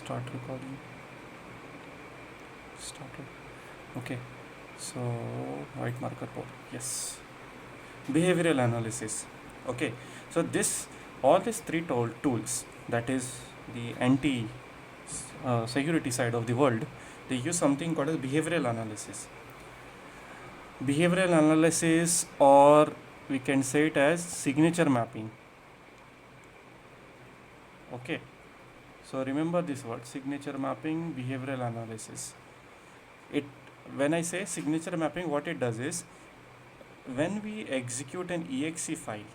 Start recording. Started. Okay. So white marker board. Yes. Behavioral analysis. Okay. So this all these three tools, that is the anti security side of the world, they use something called as behavioral analysis. Behavioral analysis, or we can say it as signature mapping. Okay. So remember this word, signature mapping, behavioral analysis. It When I say signature mapping, what it does is, when we execute an exe file,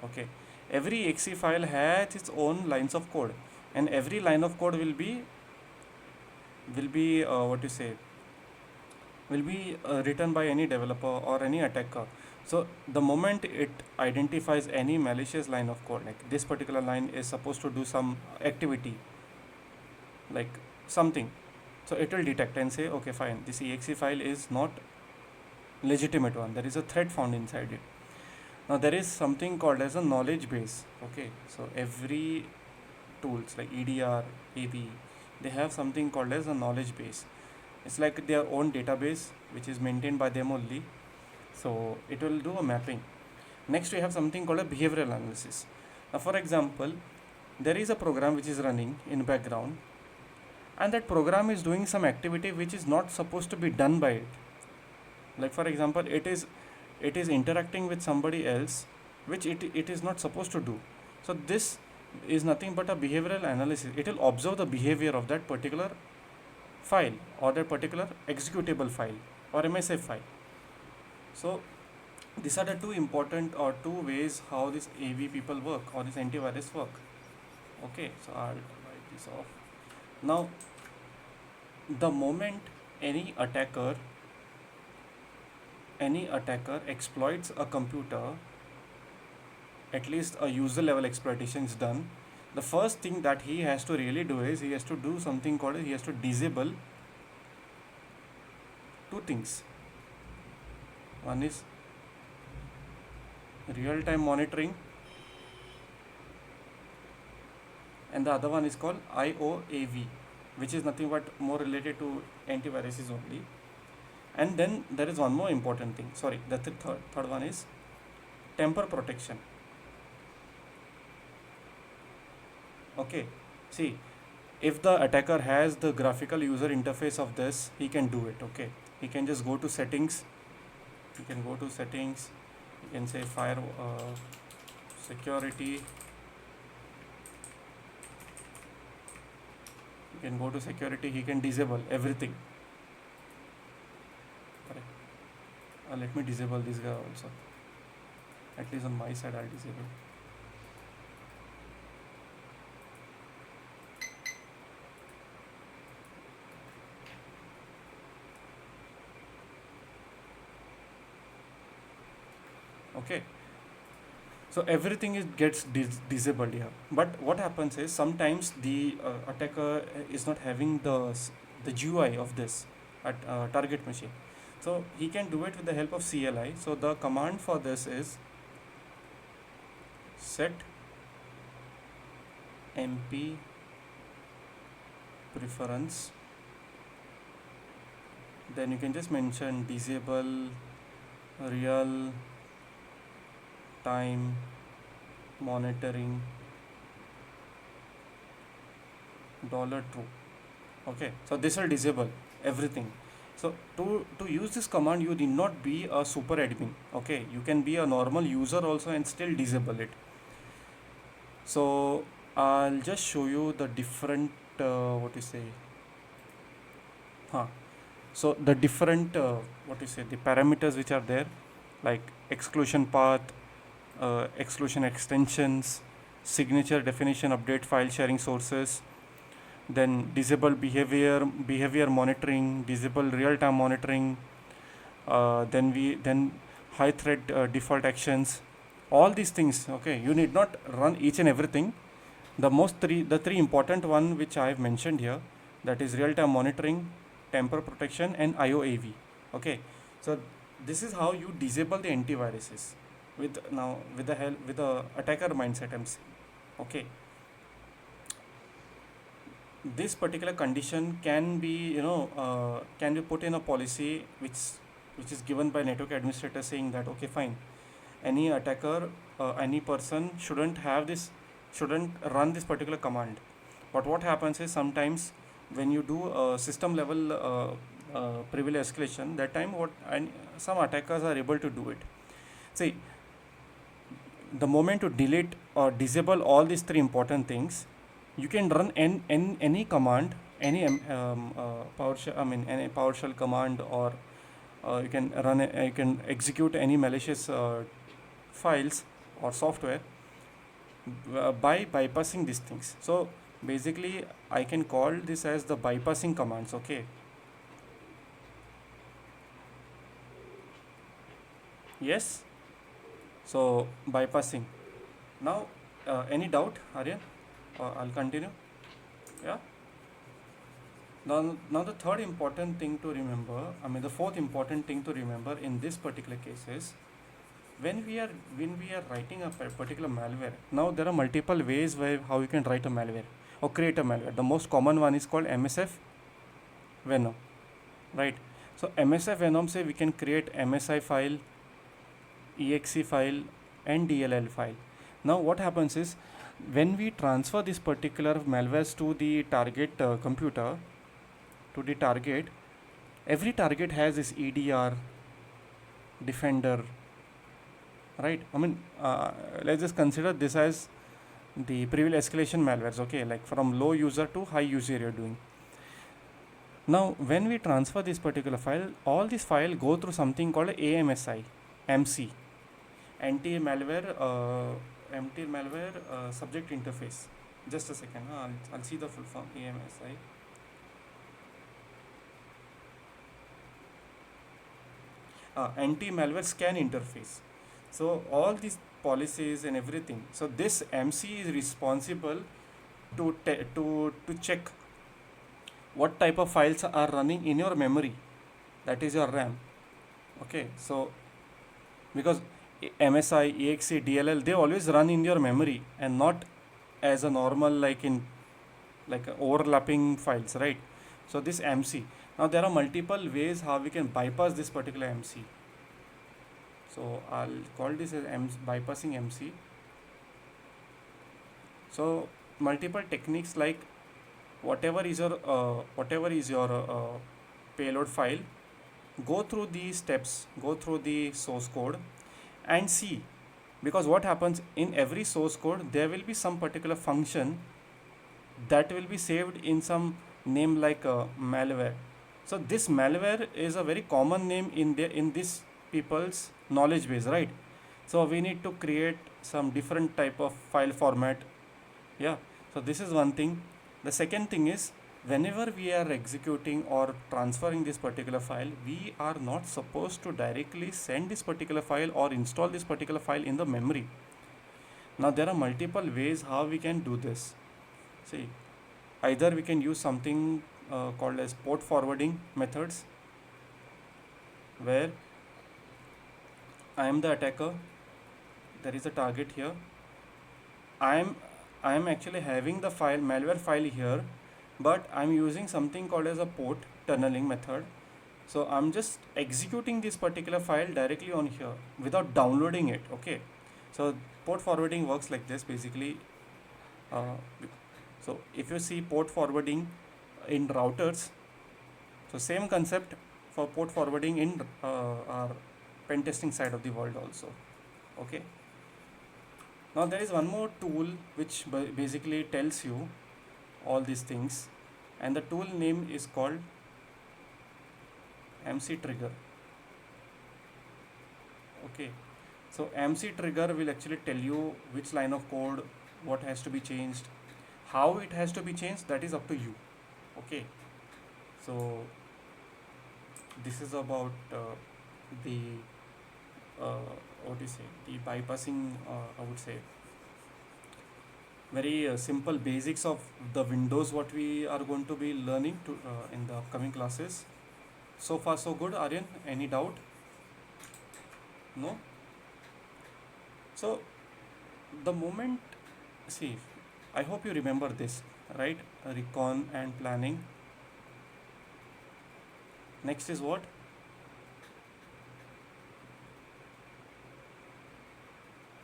okay, every exe file has its own lines of code, and every line of code will be what you say will be written by any developer or any attacker. So the moment it identifies any malicious line of code, like this particular line is supposed to do some activity, like something, so it will detect and say, okay, fine, this exe file is not legitimate one, there is a threat found inside it. Now there is something called as a knowledge base. Okay, so every tools like EDR, AB, they have something called as a knowledge base. It's like their own database which is maintained by them only, so it will do a mapping. Next we have something called a behavioral analysis. Now for example, there is a program which is running in background, and that program is doing some activity which is not supposed to be done by it. Like for example, it is interacting with somebody else, which it is not supposed to do. So this is nothing but a behavioral analysis. It will observe the behavior of that particular file, or that particular executable file, or MSF file. So these are the two important, or two ways how this AV people work, or this antivirus work. Okay, so I'll write this off. Now the moment any attacker exploits a computer, at least a user level exploitation is done, the first thing that he has to really do is he has to do something called, he has to disable two things. One is real time monitoring, and the other one is called IOAV, which is nothing but more related to antiviruses only. And then there is one more important thing, sorry, the third one is temper protection. Okay, see, if the attacker has the graphical user interface of this, he can do it. Okay, he can just go to settings, you can say fire security, you can go to security, he can disable everything. Correct. Let me disable this guy also, at least on my side I'll disable. Okay, so everything gets disabled here. But what happens is, sometimes the attacker is not having the GUI of this target machine, so he can do it with the help of CLI. So the command for this is set mp preference, then you can just mention disable real time monitoring $true. Okay, so this will disable everything. So to use this command, you need not be a super admin. Okay, you can be a normal user also and still disable it. So I'll just show you the different what you say so the different what you say the parameters which are there, like exclusion path, exclusion extensions, signature definition, update file sharing sources, then disable behavior monitoring, disable real time monitoring, then high thread default actions, all these things. Okay, you need not run each and everything. The three important one which I have mentioned here, that is real time monitoring, temper protection, and IOAV. Okay, so this is how you disable the antiviruses with the attacker mindset. I'm saying. Okay, this particular condition can be, can be put in a policy which is given by network administrator, saying that okay, fine, any attacker, any person shouldn't run this particular command. But what happens is sometimes when you do system level privilege escalation, that time what, and some attackers are able to do it. See, the moment to delete or disable all these three important things, you can run any command, any PowerShell, I mean any PowerShell command, or you can execute any malicious files or software by bypassing these things. So basically, I can call this as the bypassing commands. Okay. Yes. So bypassing. Now, any doubt, Aryan? I'll continue. Yeah. Now the third important thing to remember, I mean the fourth important thing to remember in this particular case is when we are writing a particular malware. Now there are multiple ways where how you can write a malware or create a malware. The most common one is called MSF Venom, right? So MSF Venom say we can create MSI file, exe file, and DLL file. Now what happens is when we transfer this particular malwares to the target computer, to the target, every target has this EDR, defender, right? I mean, let's just consider this as the privilege escalation malwares, okay, like from low user to high user you're doing. Now when we transfer this particular file, all this file go through something called AMSI, MC, anti malware subject interface. Just a second, I'll see the full form. AMSI, anti-malware scan interface. So all these policies and everything. So this MC is responsible to check what type of files are running in your memory, that is your RAM. Okay, so because MSI, EXE, DLL, they always run in your memory and not as a normal like overlapping files, right? So this MC. Now there are multiple ways how we can bypass this particular MC. So I'll call this as bypassing MC. So multiple techniques, like whatever is your payload file, go through these steps, go through the source code and see, because what happens in every source code there will be some particular function that will be saved in some name like malware. So this malware is a very common name in this people's knowledge base, right? So we need to create some different type of file format. Yeah. So this is one thing. The second thing is, whenever we are executing or transferring this particular file, we are not supposed to directly send this particular file or install this particular file in the memory. Now there are multiple ways how we can do this. See, either we can use something called as port forwarding methods, where I am the attacker, there is a target here, I am actually having the file malware file here, but I'm using something called as a port tunneling method. So I'm just executing this particular file directly on here without downloading it. Okay, so port forwarding works like this basically. uh, so if you see port forwarding in routers, so same concept for port forwarding in our pen testing side of the world also. Okay, now there is one more tool which basically tells you all these things, and the tool name is called MC trigger. Okay, so MC trigger will actually tell you which line of code, what has to be changed, how it has to be changed, that is up to you. Okay, so this is about the what do you say, the bypassing, I would say very simple basics of the Windows, what we are going to be learning to in the upcoming classes. So far so good, Aryan? Any doubt? No? So the moment, see, I hope you remember this. right? Recon and planning. Next is what?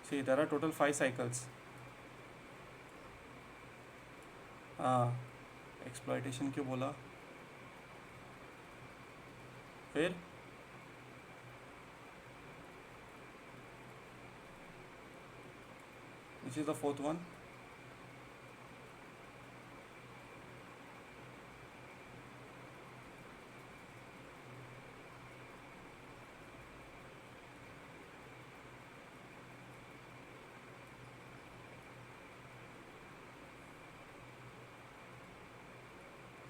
See, there are total 5 cycles. हाँ, exploitation क्यों बोला? फिर which is the fourth one?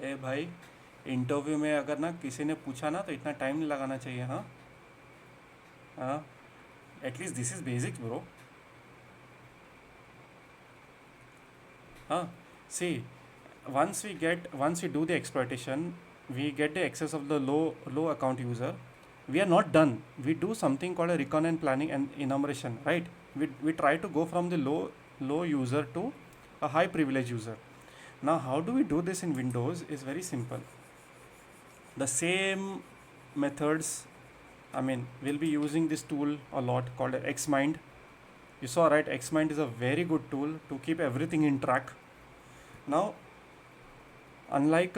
ए भाई, interview में अगर ना किसी ने पूछा ना तो इतना टाइम नहीं लगाना चाहिए. हाँ हाँ, at least this is basics bro. हाँ, सी, once we do the exploitation, we get the access of the low account user. We are not done. We do something called a recon and planning and enumeration, right? We try to go from the low user to a high privilege user. Now how do we do this in Windows is very simple. The same methods, I mean, we'll be using this tool a lot called xmind. You saw, right? Xmind is a very good tool to keep everything in track. Now, unlike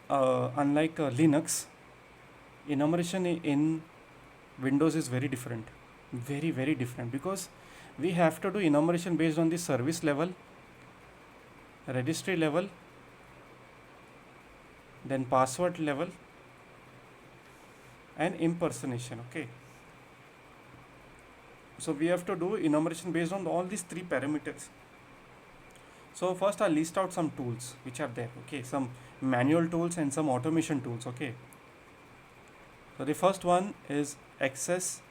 Linux, enumeration in Windows is very different, very different, because we have to do enumeration based on the service level, registry level, then password level, and impersonation. Okay, so we have to do enumeration based on all these 3 parameters. So first I'll list out some tools which are there. Okay, some manual tools and some automation tools. Okay, so the first one is access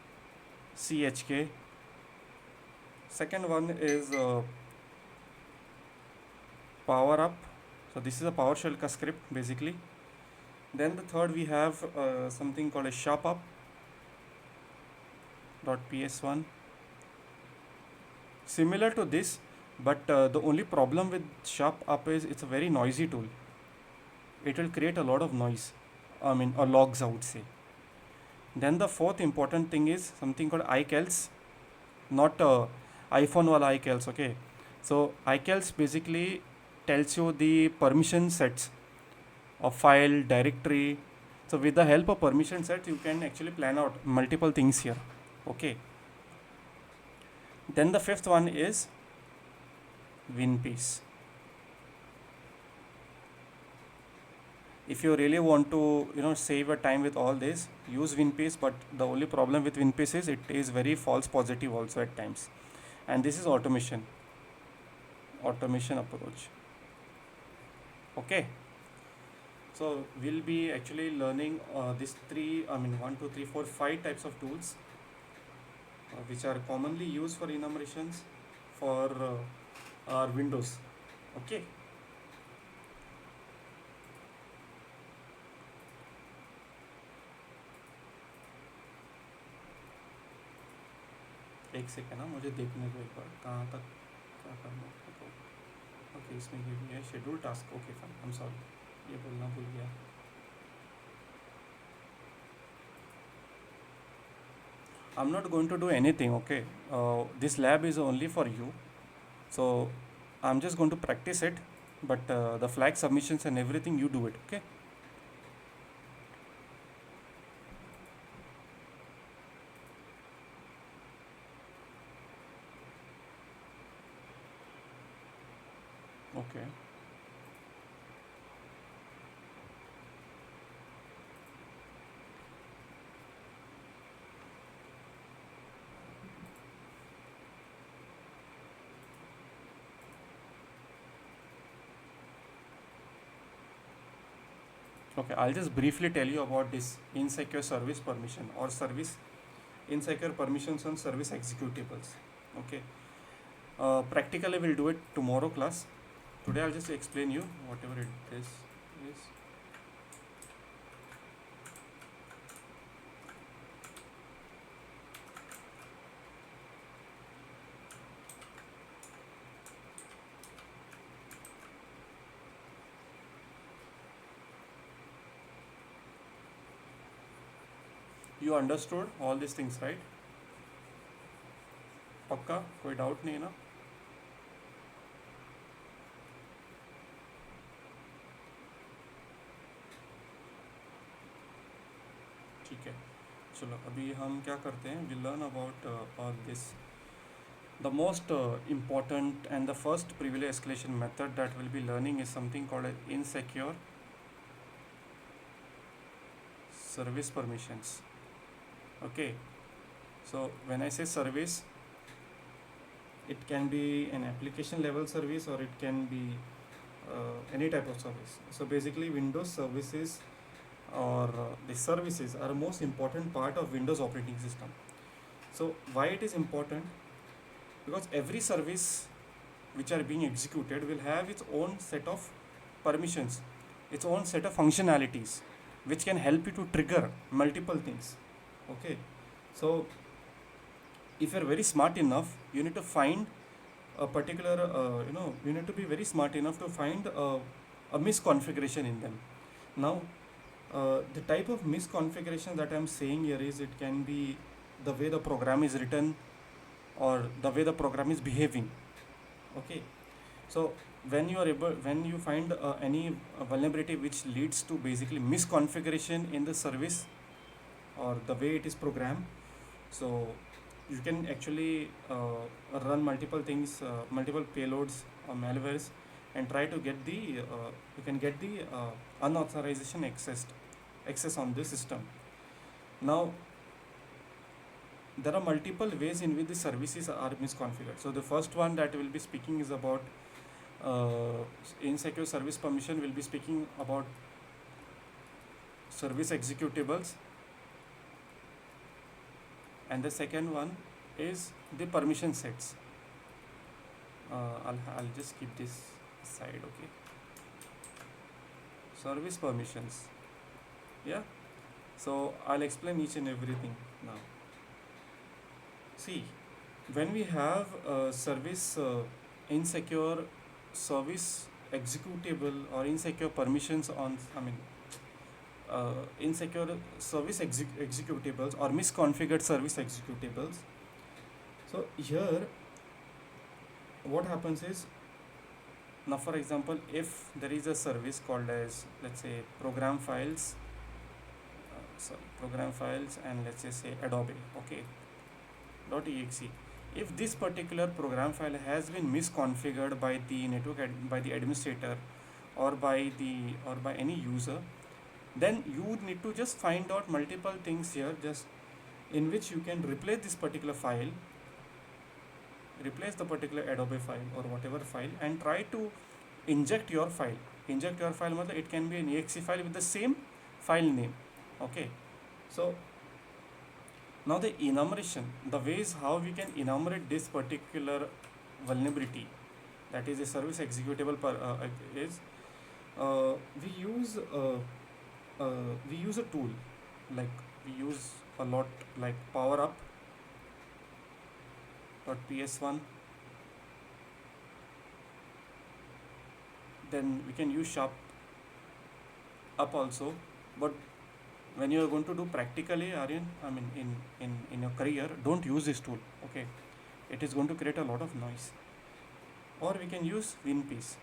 chk. Second one is power up. So this is a PowerShell ka script basically. Then the third we have something called a shop up .ps1. Similar to this, but the only problem with shop up is it's a very noisy tool. It will create a lot of noise, I mean, or logs, I would say. Then the fourth important thing is something called iCals, not iPhone wala iCals. Okay, so iCals basically tells you the permission sets of file, directory. So with the help of permission sets, you can actually plan out multiple things here. Okay, then the fifth one is WinPace. If you really want to save your time with all this, use WinPace, but the only problem with WinPace is it is very false positive also at times. And this is automation approach. Okay, so we'll be actually learning these 5 types of tools which are commonly used for enumerations for our Windows. Okay, एक second ना, मुझे देखने को एक बार कहाँ तक क्या करना है. ओके, इसमें ये भी है schedule task. Okay fine, I am sorry, ये बोलना भूल गया. I'm not going to do anything. Okay, this lab is only for you, so I'm just going to practice it, but the flag submissions and everything you do it. Okay, okay. Okay, I'll just briefly tell you about this insecure service permission or service insecure permissions on service executables. Okay, practically we'll do it tomorrow class. Today I'll just explain you whatever it is. You understood all these things, right? पक्का कोई doubt नहीं है ना? ठीक है, चलो अभी हम क्या करते हैं, we learn about all this. The most important and the first privilege escalation method that we'll be learning is something called as insecure service permissions. Okay, so when I say service, it can be an application level service or it can be any type of service. So basically, Windows services or the services are a most important part of Windows operating system. So why it is important? Because every service which are being executed will have its own set of permissions, its own set of functionalities, which can help you to trigger multiple things. Okay, so if you're very smart enough, you need to find a particular, you need to be very smart enough to find a misconfiguration in them. Now, the type of misconfiguration that I'm saying here is it can be the way the program is written or the way the program is behaving. Okay, so when you find any vulnerability which leads to basically misconfiguration in the service or the way it is programmed, so you can actually run multiple things, multiple payloads or malwares, and try to get the you can get the unauthorization access on the system. Now there are multiple ways in which the services are misconfigured. So the first one that we'll be speaking is about insecure service permission. We'll be speaking about service executables, and the second one is the permission sets. I'll just keep this aside. Okay, service permissions. Yeah, so I'll explain each and everything now. See, when we have service insecure service executable or insecure permissions on, I mean, insecure service executables or misconfigured service executables. So here, what happens is, now for example, if there is a service called as, let's say, program files, and let's say Adobe, okay, .exe. If this particular program file has been misconfigured by the by the administrator or by any user, then you would need to just find out multiple things here, just in which you can replace this particular file, replace the particular Adobe file or whatever file, and try to inject your file. Inject your file means it can be an exe file with the same file name. Okay, so now the enumeration, the ways how we can enumerate this particular vulnerability, that is a service executable is we use a tool, like we use a lot, like powerup.ps1. Then we can use sharp up also, but when you are going to do practically, Aryan, I mean in your career, don't use this tool. Okay, it is going to create a lot of noise. Or we can use WinPeace.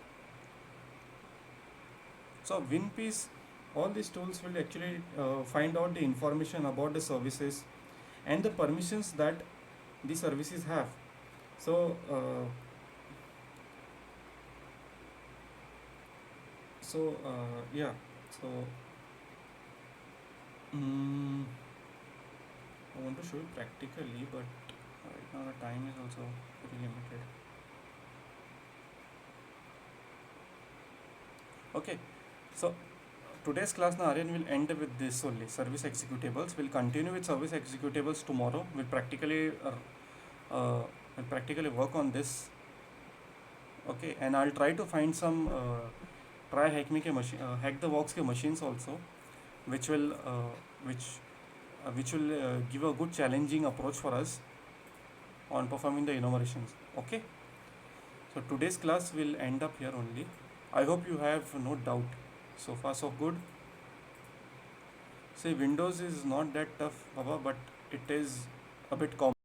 So WinPeace, all these tools will actually find out the information about the services and the permissions that the services have. So yeah, so I want to show you practically, but right now the time is also very limited. Okay, so today's class now, Aryan, will end with this only, service executables. We'll continue with service executables tomorrow. We'll practically work on this. Okay, and I'll try to find some try hack me ke machine, hack the box ke machines also, which will give a good challenging approach for us on performing the enumerations. Okay, so today's class will end up here only. I hope you have no doubt. So far so good. See, Windows is not that tough, Baba, but it is a bit common.